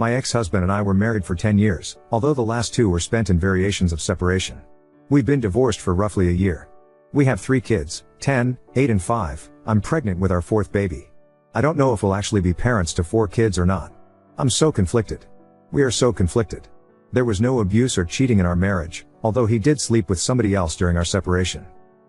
My ex-husband and I were married for 10 years, although the last 2 were spent in variations of separation. We've been divorced for roughly a year. We have 3 kids, 10, 8 and 5, I'm pregnant with our 4th baby. I don't know if we'll actually be parents to 4 kids or not. I'm so conflicted. We are so conflicted. There was no abuse or cheating in our marriage, although he did sleep with somebody else during our separation.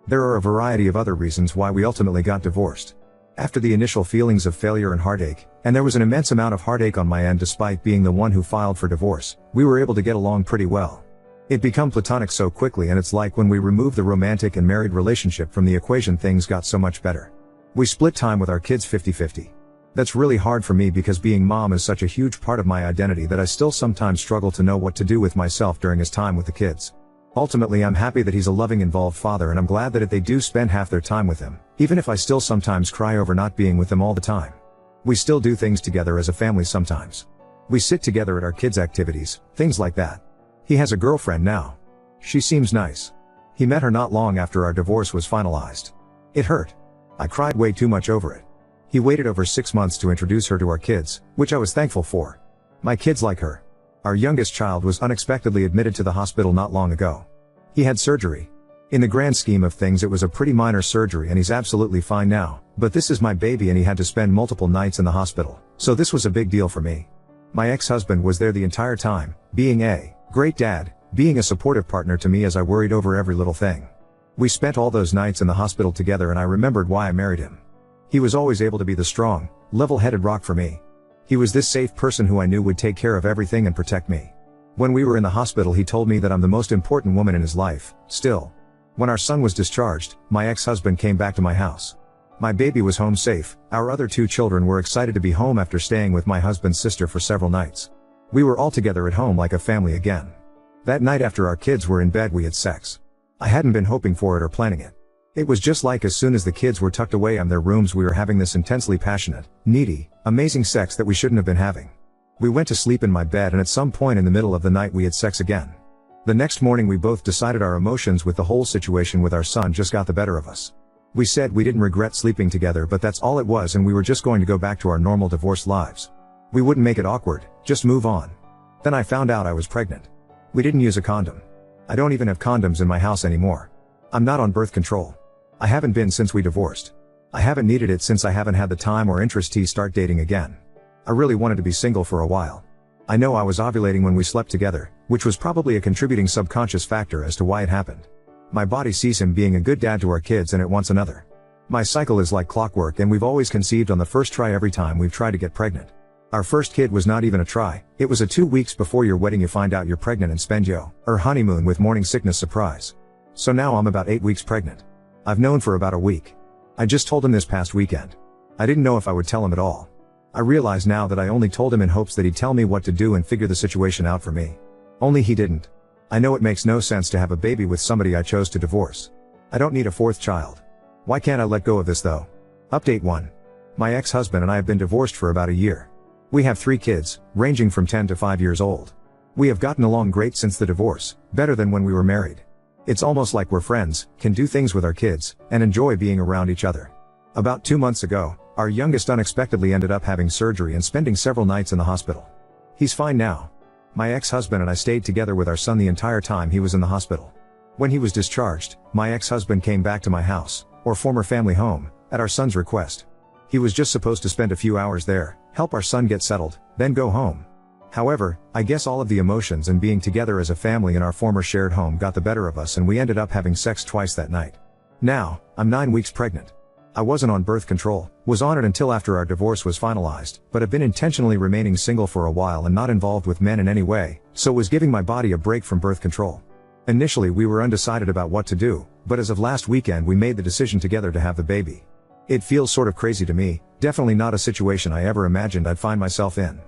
There are a variety of other reasons why we ultimately got divorced. After the initial feelings of failure and heartache, and there was an immense amount of heartache on my end despite being the one who filed for divorce, we were able to get along pretty well. It became platonic so quickly, and it's like when we removed the romantic and married relationship from the equation, things got so much better. We split time with our kids 50-50. That's really hard for me because being mom is such a huge part of my identity that I still sometimes struggle to know what to do with myself during his time with the kids. Ultimately, I'm happy that he's a loving, involved father, and I'm glad that they do spend half their time with him, even if I still sometimes cry over not being with them all the time. We still do things together as a family sometimes. We sit together at our kids' activities, things like that. He has a girlfriend now. She seems nice. He met her not long after our divorce was finalized. It hurt. I cried way too much over it. He waited over 6 months to introduce her to our kids, which I was thankful for. My kids like her. Our youngest child was unexpectedly admitted to the hospital not long ago. He had surgery. In the grand scheme of things, it was a pretty minor surgery and he's absolutely fine now, but this is my baby and he had to spend multiple nights in the hospital, so this was a big deal for me. My ex-husband was there the entire time, being a great dad, being a supportive partner to me as I worried over every little thing. We spent all those nights in the hospital together and I remembered why I married him. He was always able to be the strong, level-headed rock for me. He was this safe person who I knew would take care of everything and protect me. When we were in the hospital, he told me that I'm the most important woman in his life, still. When our son was discharged, my ex-husband came back to my house. My baby was home safe, our other 2 children were excited to be home after staying with my husband's sister for several nights. We were all together at home like a family again. That night after our kids were in bed, we had sex. I hadn't been hoping for it or planning it. It was just like as soon as the kids were tucked away in their rooms, we were having this intensely passionate, needy, amazing sex that we shouldn't have been having. We went to sleep in my bed and at some point in the middle of the night we had sex again. The next morning we both decided our emotions with the whole situation with our son just got the better of us. We said we didn't regret sleeping together, but that's all it was, and we were just going to go back to our normal divorced lives. We wouldn't make it awkward, just move on. Then I found out I was pregnant. We didn't use a condom. I don't even have condoms in my house anymore. I'm not on birth control. I haven't been since we divorced. I haven't needed it since I haven't had the time or interest to start dating again. I really wanted to be single for a while. I know I was ovulating when we slept together, which was probably a contributing subconscious factor as to why it happened. My body sees him being a good dad to our kids and it wants another. My cycle is like clockwork and we've always conceived on the first try every time we've tried to get pregnant. Our first kid was not even a try, it was a 2 weeks before your wedding you find out you're pregnant and spend your honeymoon with morning sickness surprise. So now I'm about 8 weeks pregnant. I've known for about a week. I just told him this past weekend. I didn't know if I would tell him at all. I realize now that I only told him in hopes that he'd tell me what to do and figure the situation out for me. Only he didn't. I know it makes no sense to have a baby with somebody I chose to divorce. I don't need a 4th child. Why can't I let go of this though? Update 1. My ex-husband and I have been divorced for about a year. We have 3 kids, ranging from 10 to 5 years old. We have gotten along great since the divorce, better than when we were married. It's almost like we're friends, can do things with our kids, and enjoy being around each other. About 2 months ago, our youngest unexpectedly ended up having surgery and spending several nights in the hospital. He's fine now. My ex-husband and I stayed together with our son the entire time he was in the hospital. When he was discharged, my ex-husband came back to my house, or former family home, at our son's request. He was just supposed to spend a few hours there, help our son get settled, then go home. However, I guess all of the emotions and being together as a family in our former shared home got the better of us and we ended up having sex twice that night. Now, I'm 9 weeks pregnant. I wasn't on birth control, was on it until after our divorce was finalized, but have been intentionally remaining single for a while and not involved with men in any way, so was giving my body a break from birth control. Initially we were undecided about what to do, but as of last weekend we made the decision together to have the baby. It feels sort of crazy to me, definitely not a situation I ever imagined I'd find myself in.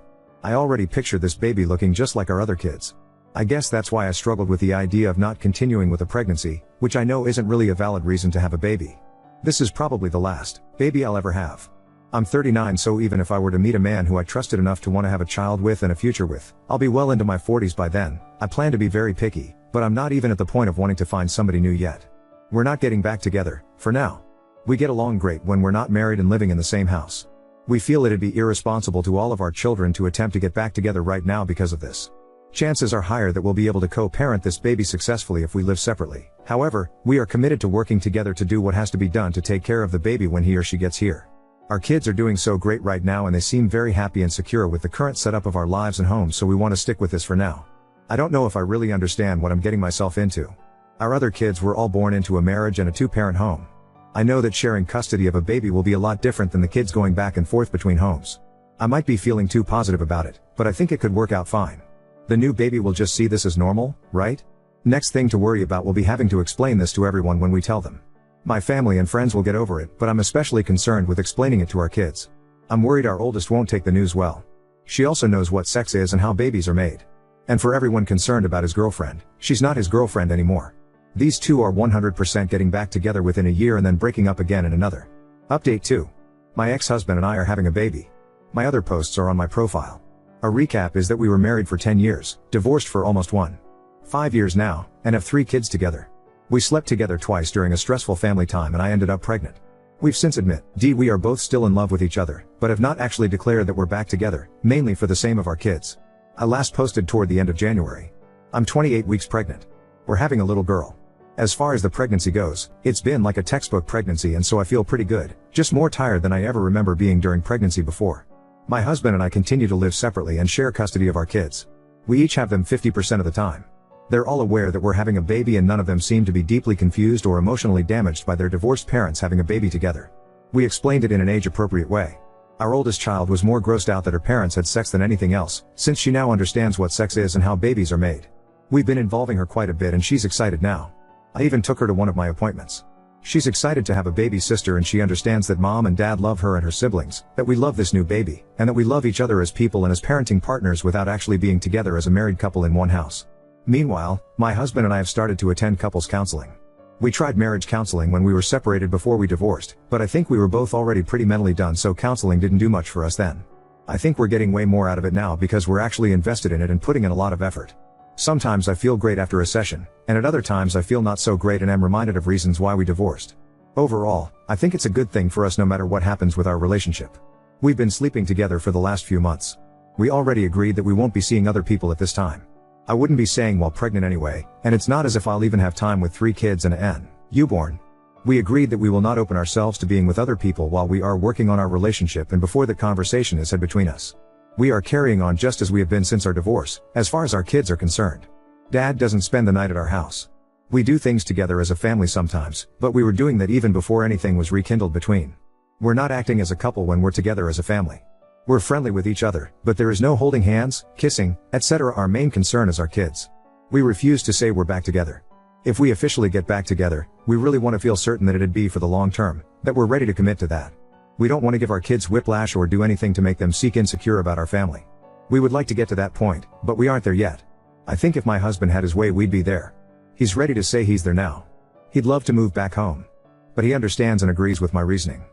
I already picture this baby looking just like our other kids. I guess that's why I struggled with the idea of not continuing with a pregnancy, which I know isn't really a valid reason to have a baby. This is probably the last baby I'll ever have. I'm 39, so even if I were to meet a man who I trusted enough to want to have a child with and a future with, I'll be well into my 40s by then. I plan to be very picky, but I'm not even at the point of wanting to find somebody new yet. We're not getting back together, for now. We get along great when we're not married and living in the same house. We feel it'd be irresponsible to all of our children to attempt to get back together right now because of this. Chances are higher that we'll be able to co-parent this baby successfully if we live separately. However, we are committed to working together to do what has to be done to take care of the baby when he or she gets here. Our kids are doing so great right now and they seem very happy and secure with the current setup of our lives and homes, so we want to stick with this for now. I don't know if I really understand what I'm getting myself into. Our other kids were all born into a marriage and a two-parent home. I know that sharing custody of a baby will be a lot different than the kids going back and forth between homes. I might be feeling too positive about it, but I think it could work out fine. The new baby will just see this as normal, right? Next thing to worry about will be having to explain this to everyone when we tell them. My family and friends will get over it, but I'm especially concerned with explaining it to our kids. I'm worried our oldest won't take the news well. She also knows what sex is and how babies are made. And for everyone concerned about his girlfriend, she's not his girlfriend anymore. These two are 100% getting back together within a year and then breaking up again in another. Update 2. My ex-husband and I are having a baby. My other posts are on my profile. A recap is that we were married for 10 years, divorced for almost 5 years now, and have 3 kids together. We slept together twice during a stressful family time and I ended up pregnant. We've since we are both still in love with each other, but have not actually declared that we're back together, mainly for the same of our kids. I last posted toward the end of January. I'm 28 weeks pregnant. We're having a little girl. As far as the pregnancy goes, it's been like a textbook pregnancy and so I feel pretty good, just more tired than I ever remember being during pregnancy before. My husband and I continue to live separately and share custody of our kids. We each have them 50% of the time. They're all aware that we're having a baby and none of them seem to be deeply confused or emotionally damaged by their divorced parents having a baby together. We explained it in an age-appropriate way. Our oldest child was more grossed out that her parents had sex than anything else, since she now understands what sex is and how babies are made. We've been involving her quite a bit and she's excited now. I even took her to one of my appointments. She's excited to have a baby sister and she understands that mom and dad love her and her siblings, that we love this new baby, and that we love each other as people and as parenting partners without actually being together as a married couple in one house. Meanwhile, my husband and I have started to attend couples counseling. We tried marriage counseling when we were separated before we divorced, but I think we were both already pretty mentally done, so counseling didn't do much for us then. I think we're getting way more out of it now because we're actually invested in it and putting in a lot of effort. Sometimes I feel great after a session, and at other times I feel not so great and am reminded of reasons why we divorced. Overall, I think it's a good thing for us no matter what happens with our relationship. We've been sleeping together for the last few months. We already agreed that we won't be seeing other people at this time. I wouldn't be saying while pregnant anyway, and it's not as if I'll even have time with 3 kids and a newborn. We agreed that we will not open ourselves to being with other people while we are working on our relationship and before the conversation is had between us. We are carrying on just as we have been since our divorce, as far as our kids are concerned. Dad doesn't spend the night at our house. We do things together as a family sometimes, but we were doing that even before anything was rekindled between. We're not acting as a couple when we're together as a family. We're friendly with each other, but there is no holding hands, kissing, etc. Our main concern is our kids. We refuse to say we're back together. If we officially get back together, we really want to feel certain that it'd be for the long term, that we're ready to commit to that. We don't want to give our kids whiplash or do anything to make them seek insecure about our family. We would like to get to that point, but we aren't there yet. I think if my husband had his way we'd be there. He's ready to say he's there now. He'd love to move back home. But he understands and agrees with my reasoning.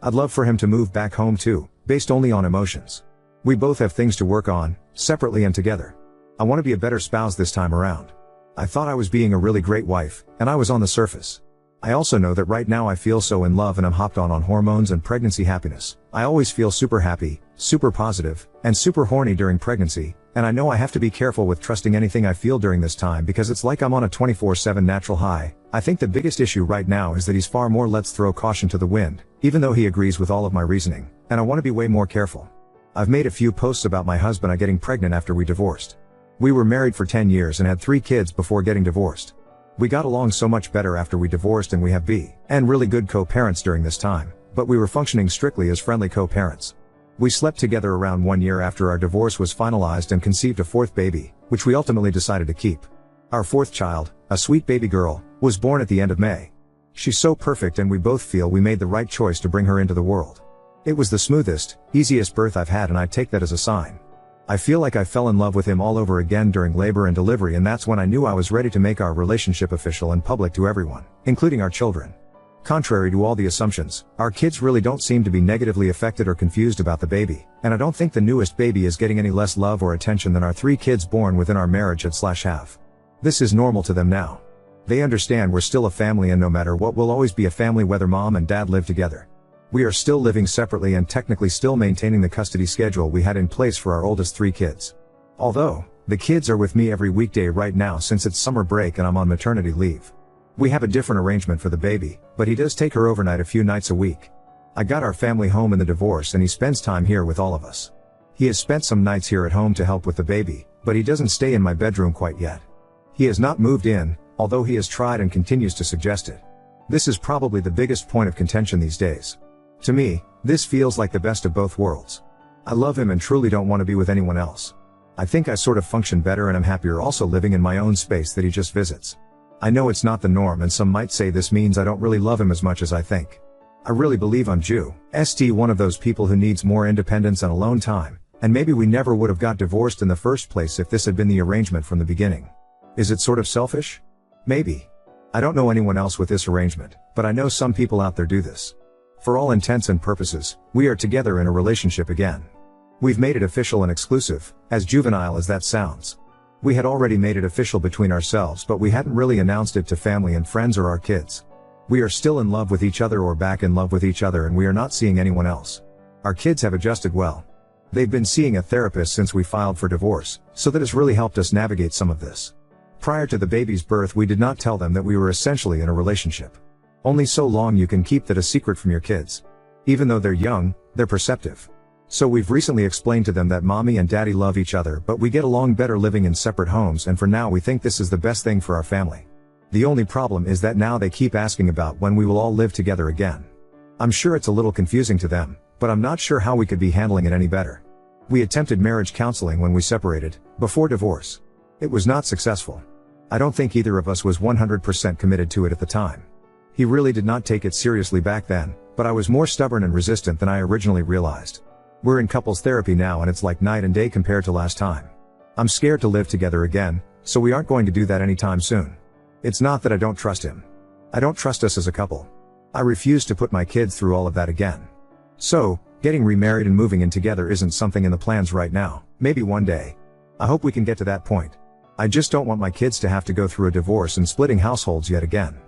I'd love for him to move back home too, based only on emotions. We both have things to work on, separately and together. I want to be a better spouse this time around. I thought I was being a really great wife, and I was on the surface. I also know that right now I feel so in love and I'm hopped on hormones and pregnancy happiness. I always feel super happy, super positive, and super horny during pregnancy, and I know I have to be careful with trusting anything I feel during this time because it's like I'm on a 24/7 natural high. I think the biggest issue right now is that he's far more let's throw caution to the wind, even though he agrees with all of my reasoning, and I want to be way more careful. I've made a few posts about my husband and I getting pregnant after we divorced. We were married for 10 years and had 3 kids before getting divorced. We got along so much better after we divorced and we have been really good co-parents during this time, but we were functioning strictly as friendly co-parents. We slept together around 1 year after our divorce was finalized and conceived a 4th baby, which we ultimately decided to keep. Our 4th child, a sweet baby girl, was born at the end of May. She's so perfect and we both feel we made the right choice to bring her into the world. It was the smoothest, easiest birth I've had and I take that as a sign. I feel like I fell in love with him all over again during labor and delivery, and that's when I knew I was ready to make our relationship official and public to everyone, including our children. Contrary to all the assumptions, our kids really don't seem to be negatively affected or confused about the baby, and I don't think the newest baby is getting any less love or attention than our 3 kids born within our marriage had/have. This is normal to them now. They understand we're still a family and no matter what we'll always be a family whether mom and dad live together. We are still living separately and technically still maintaining the custody schedule we had in place for our oldest 3 kids. Although, the kids are with me every weekday right now since it's summer break and I'm on maternity leave. We have a different arrangement for the baby, but he does take her overnight a few nights a week. I got our family home in the divorce and he spends time here with all of us. He has spent some nights here at home to help with the baby, but he doesn't stay in my bedroom quite yet. He has not moved in, although he has tried and continues to suggest it. This is probably the biggest point of contention these days. To me, this feels like the best of both worlds. I love him and truly don't want to be with anyone else. I think I sort of function better and I'm happier also living in my own space that he just visits. I know it's not the norm and some might say this means I don't really love him as much as I think. I really believe I'm one of those people who needs more independence and alone time, and maybe we never would have got divorced in the first place if this had been the arrangement from the beginning. Is it sort of selfish? Maybe. I don't know anyone else with this arrangement, but I know some people out there do this. For all intents and purposes, we are together in a relationship again. We've made it official and exclusive, as juvenile as that sounds. We had already made it official between ourselves but we hadn't really announced it to family and friends or our kids. We are still in love with each other or back in love with each other and we are not seeing anyone else. Our kids have adjusted well. They've been seeing a therapist since we filed for divorce, so that has really helped us navigate some of this. Prior to the baby's birth we did not tell them that we were essentially in a relationship. Only so long you can keep that a secret from your kids. Even though they're young, they're perceptive. So we've recently explained to them that mommy and daddy love each other but we get along better living in separate homes and for now we think this is the best thing for our family. The only problem is that now they keep asking about when we will all live together again. I'm sure it's a little confusing to them, but I'm not sure how we could be handling it any better. We attempted marriage counseling when we separated, before divorce. It was not successful. I don't think either of us was 100% committed to it at the time. He really did not take it seriously back then, but I was more stubborn and resistant than I originally realized. We're in couples therapy now and it's like night and day compared to last time. I'm scared to live together again, so we aren't going to do that anytime soon. It's not that I don't trust him. I don't trust us as a couple. I refuse to put my kids through all of that again. So, getting remarried and moving in together isn't something in the plans right now, maybe one day. I hope we can get to that point. I just don't want my kids to have to go through a divorce and splitting households yet again.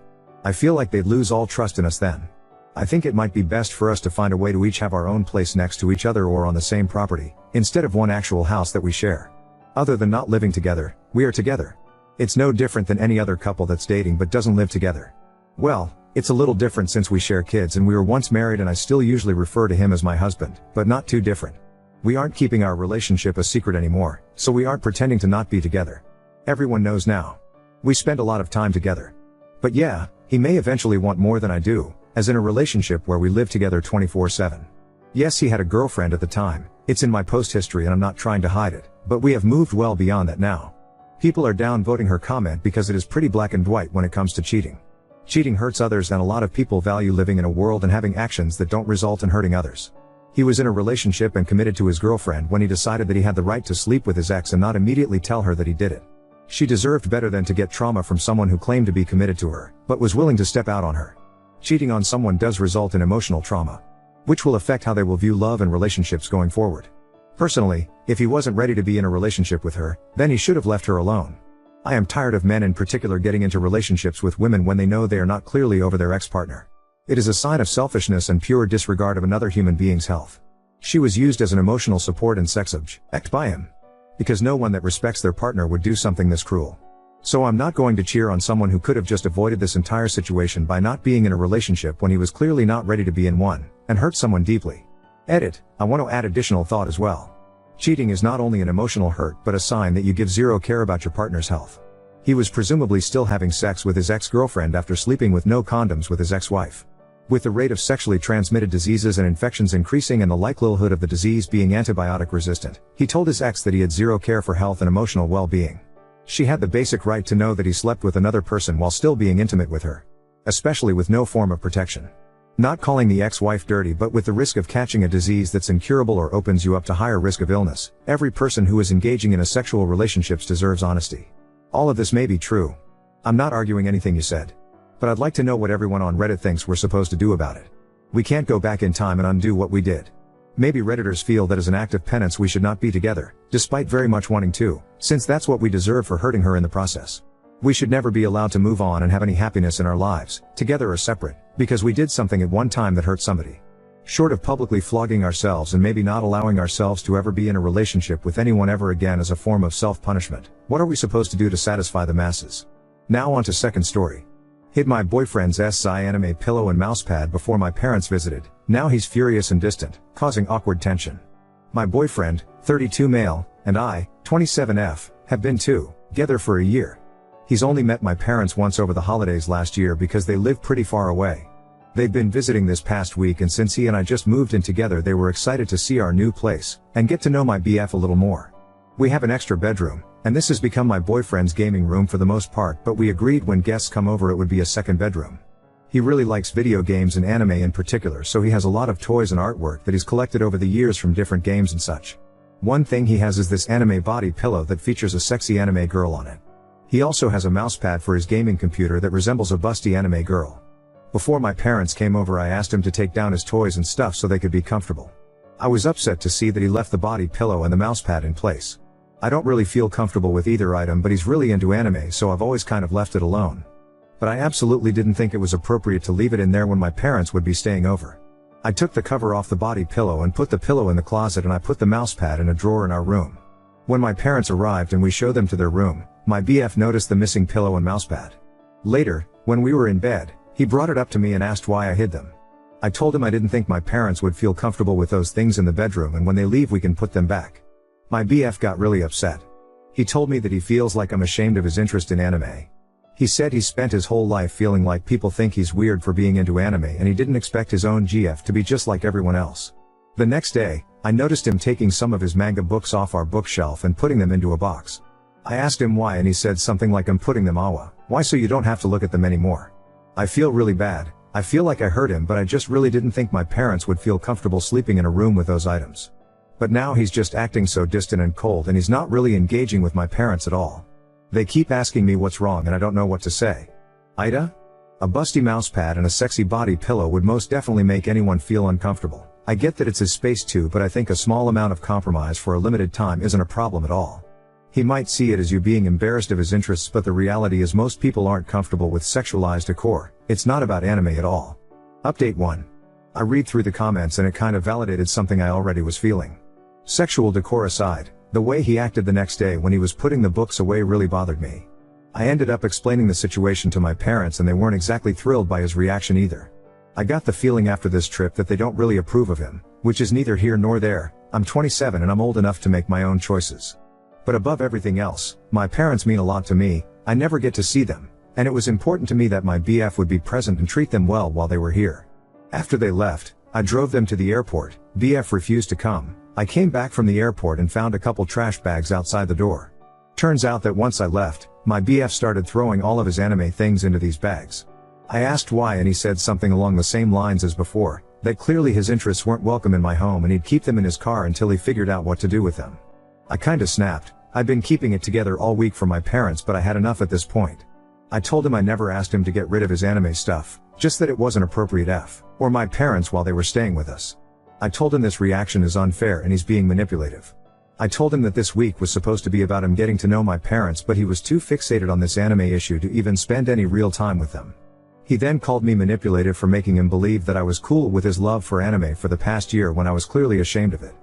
I feel like they'd lose all trust in us then. I think it might be best for us to find a way to each have our own place next to each other or on the same property, instead of one actual house that we share. Other than not living together, we are together. It's no different than any other couple that's dating but doesn't live together. Well, it's a little different since we share kids and we were once married and I still usually refer to him as my husband, but not too different. We aren't keeping our relationship a secret anymore, so we aren't pretending to not be together. Everyone knows now. We spend a lot of time together. But yeah, he may eventually want more than I do, as in a relationship where we live together 24/7. Yes, he had a girlfriend at the time, it's in my post history and I'm not trying to hide it, but we have moved well beyond that now. People are downvoting her comment because it is pretty black and white when it comes to cheating. Cheating hurts others and a lot of people value living in a world and having actions that don't result in hurting others. He was in a relationship and committed to his girlfriend when he decided that he had the right to sleep with his ex and not immediately tell her that he did it. She deserved better than to get trauma from someone who claimed to be committed to her, but was willing to step out on her. Cheating on someone does result in emotional trauma, which will affect how they will view love and relationships going forward. Personally, if he wasn't ready to be in a relationship with her, then he should have left her alone. I am tired of men in particular getting into relationships with women when they know they are not clearly over their ex-partner. It is a sign of selfishness and pure disregard of another human being's health. She was used as an emotional support and sex object by him. Because no one that respects their partner would do something this cruel. So I'm not going to cheer on someone who could have just avoided this entire situation by not being in a relationship when he was clearly not ready to be in one, and hurt someone deeply. Edit, I want to add additional thought as well. Cheating is not only an emotional hurt but a sign that you give zero care about your partner's health. He was presumably still having sex with his ex-girlfriend after sleeping with no condoms with his ex-wife. With the rate of sexually transmitted diseases and infections increasing and the likelihood of the disease being antibiotic resistant, he told his ex that he had zero care for health and emotional well-being. She had the basic right to know that he slept with another person while still being intimate with her. Especially with no form of protection. Not calling the ex-wife dirty but with the risk of catching a disease that's incurable or opens you up to higher risk of illness. Every person who is engaging in a sexual relationships deserves honesty. All of this may be true. I'm not arguing anything you said. But I'd like to know what everyone on Reddit thinks we're supposed to do about it. We can't go back in time and undo what we did. Maybe Redditors feel that as an act of penance we should not be together, despite very much wanting to, since that's what we deserve for hurting her in the process. We should never be allowed to move on and have any happiness in our lives, together or separate, because we did something at one time that hurt somebody. Short of publicly flogging ourselves and maybe not allowing ourselves to ever be in a relationship with anyone ever again as a form of self-punishment, what are we supposed to do to satisfy the masses? Now on to second story. Hid my boyfriend's SI anime pillow and mousepad before my parents visited. Now he's furious and distant, causing awkward tension. My boyfriend, 32 male, and I, 27F, have been together for a year. He's only met my parents once over the holidays last year because they live pretty far away. They've been visiting this past week, and since he and I just moved in together, they were excited to see our new place and get to know my BF a little more. We have an extra bedroom, and this has become my boyfriend's gaming room for the most part, but we agreed when guests come over it would be a second bedroom. He really likes video games and anime in particular, so he has a lot of toys and artwork that he's collected over the years from different games and such. One thing he has is this anime body pillow that features a sexy anime girl on it. He also has a mousepad for his gaming computer that resembles a busty anime girl. Before my parents came over, I asked him to take down his toys and stuff so they could be comfortable. I was upset to see that he left the body pillow and the mousepad in place. I don't really feel comfortable with either item, but he's really into anime, so I've always kind of left it alone. But I absolutely didn't think it was appropriate to leave it in there when my parents would be staying over. I took the cover off the body pillow and put the pillow in the closet, and I put the mousepad in a drawer in our room. When my parents arrived and we showed them to their room, my BF noticed the missing pillow and mousepad. Later, when we were in bed, he brought it up to me and asked why I hid them. I told him I didn't think my parents would feel comfortable with those things in the bedroom, and when they leave we can put them back. My BF got really upset. He told me that he feels like I'm ashamed of his interest in anime. He said he spent his whole life feeling like people think he's weird for being into anime, and he didn't expect his own GF to be just like everyone else. The next day, I noticed him taking some of his manga books off our bookshelf and putting them into a box. I asked him why, and he said something like, "I'm putting them awa. Why, so you don't have to look at them anymore." I feel really bad. I feel like I hurt him, but I just really didn't think my parents would feel comfortable sleeping in a room with those items. But now he's just acting so distant and cold, and he's not really engaging with my parents at all. They keep asking me what's wrong, and I don't know what to say. Ida? A busty mousepad and a sexy body pillow would most definitely make anyone feel uncomfortable. I get that it's his space too, but I think a small amount of compromise for a limited time isn't a problem at all. He might see it as you being embarrassed of his interests, but the reality is most people aren't comfortable with sexualized decor. It's not about anime at all. Update 1. I read through the comments and it kind of validated something I already was feeling. Sexual decor aside, the way he acted the next day when he was putting the books away really bothered me. I ended up explaining the situation to my parents, and they weren't exactly thrilled by his reaction either. I got the feeling after this trip that they don't really approve of him, which is neither here nor there. I'm 27 and I'm old enough to make my own choices. But above everything else, my parents mean a lot to me. I never get to see them, and it was important to me that my BF would be present and treat them well while they were here. After they left, I drove them to the airport. BF refused to come. I came back from the airport and found a couple trash bags outside the door. Turns out that once I left, my BF started throwing all of his anime things into these bags. I asked why, and he said something along the same lines as before, that clearly his interests weren't welcome in my home and he'd keep them in his car until he figured out what to do with them. I kinda snapped. I'd been keeping it together all week for my parents, but I had enough at this point. I told him I never asked him to get rid of his anime stuff, just that it wasn't appropriate or my parents while they were staying with us. I told him this reaction is unfair and he's being manipulative. I told him that this week was supposed to be about him getting to know my parents, but he was too fixated on this anime issue to even spend any real time with them. He then called me manipulative for making him believe that I was cool with his love for anime for the past year when I was clearly ashamed of it.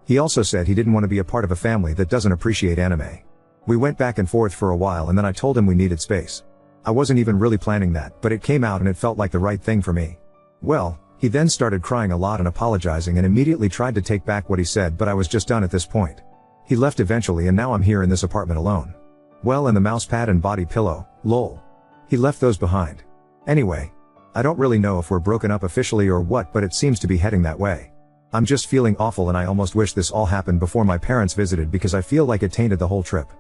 He also said he didn't want to be a part of a family that doesn't appreciate anime. We went back and forth for a while, and then I told him we needed space. I wasn't even really planning that, but it came out and it felt like the right thing for me. Well, he then started crying a lot and apologizing and immediately tried to take back what he said, but I was just done at this point. He left eventually, and now I'm here in this apartment alone. Well, and the mousepad and body pillow, lol. He left those behind. Anyway, I don't really know if we're broken up officially or what, but it seems to be heading that way. I'm just feeling awful, and I almost wish this all happened before my parents visited because I feel like it tainted the whole trip.